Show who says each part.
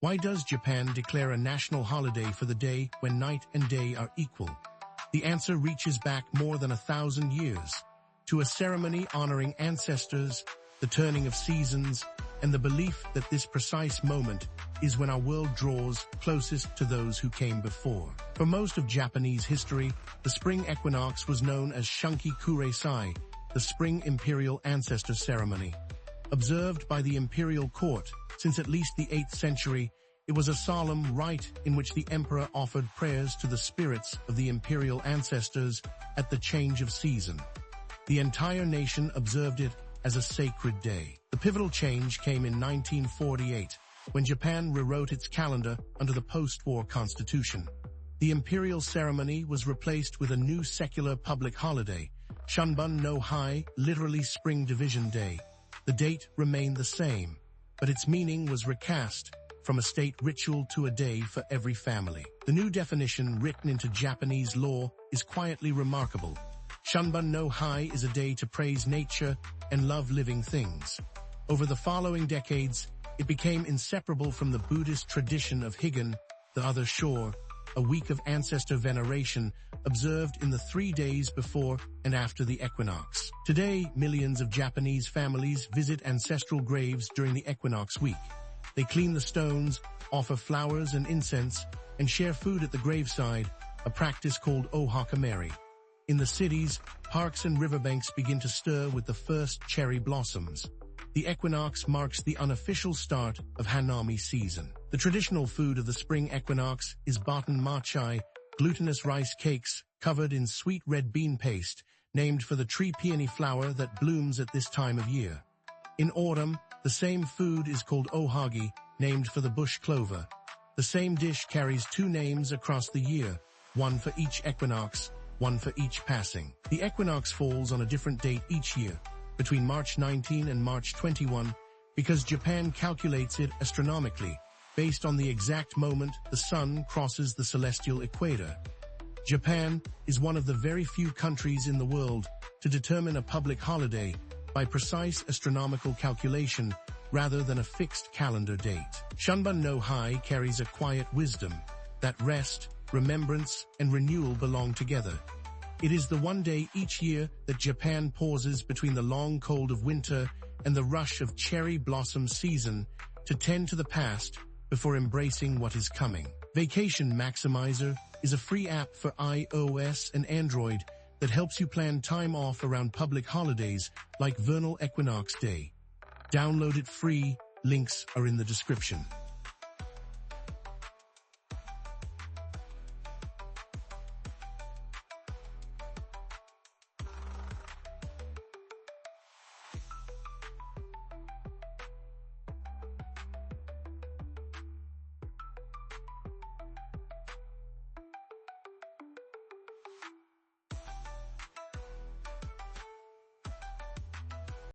Speaker 1: Why does Japan declare a national holiday for the day when night and day are equal? The answer reaches back more than 1,000 years, to a ceremony honoring ancestors, the turning of seasons, and the belief that this precise moment is when our world draws closest to those who came before. For most of Japanese history, the spring equinox was known as Shunki Kureisai, the spring Imperial Ancestor Ceremony. Observed by the imperial court since at least the 8th century, it was a solemn rite in which the emperor offered prayers to the spirits of the imperial ancestors at the change of season. The entire nation observed it as a sacred day. The pivotal change came in 1948, when Japan rewrote its calendar under the post-war constitution. The imperial ceremony was replaced with a new secular public holiday, Shunbun no Hai, literally Spring Division Day. The date remained the same, but its meaning was recast from a state ritual to a day for every family. The new definition written into Japanese law is quietly remarkable. Shunbun no Hai is a day to praise nature and love living things. Over the following decades, it became inseparable from the Buddhist tradition of Higan, the other shore, a week of ancestor veneration observed in the 3 days before and after the equinox. Today, millions of Japanese families visit ancestral graves during the equinox week. They clean the stones, offer flowers and incense, and share food at the graveside, a practice called ohakamari. In the cities, parks and riverbanks begin to stir with the first cherry blossoms. The equinox marks the unofficial start of Hanami season. The traditional food of the spring equinox is baton machai, glutinous rice cakes covered in sweet red bean paste, named for the tree peony flower that blooms at this time of year. In autumn, the same food is called ohagi, named for the bush clover. The same dish carries 2 names across the year, one for each equinox, one for each passing. The equinox falls on a different date each year, between March 19 and March 21, because Japan calculates it astronomically, based on the exact moment the sun crosses the celestial equator. Japan is one of the very few countries in the world to determine a public holiday by precise astronomical calculation rather than a fixed calendar date. Shunbun no Hai carries a quiet wisdom that rest, remembrance, and renewal belong together. It is the one day each year that Japan pauses between the long cold of winter and the rush of cherry blossom season to tend to the past before embracing what is coming. Vacation Maximizer is a free app for iOS and Android that helps you plan time off around public holidays like Vernal Equinox Day. Download it free, links are in the description.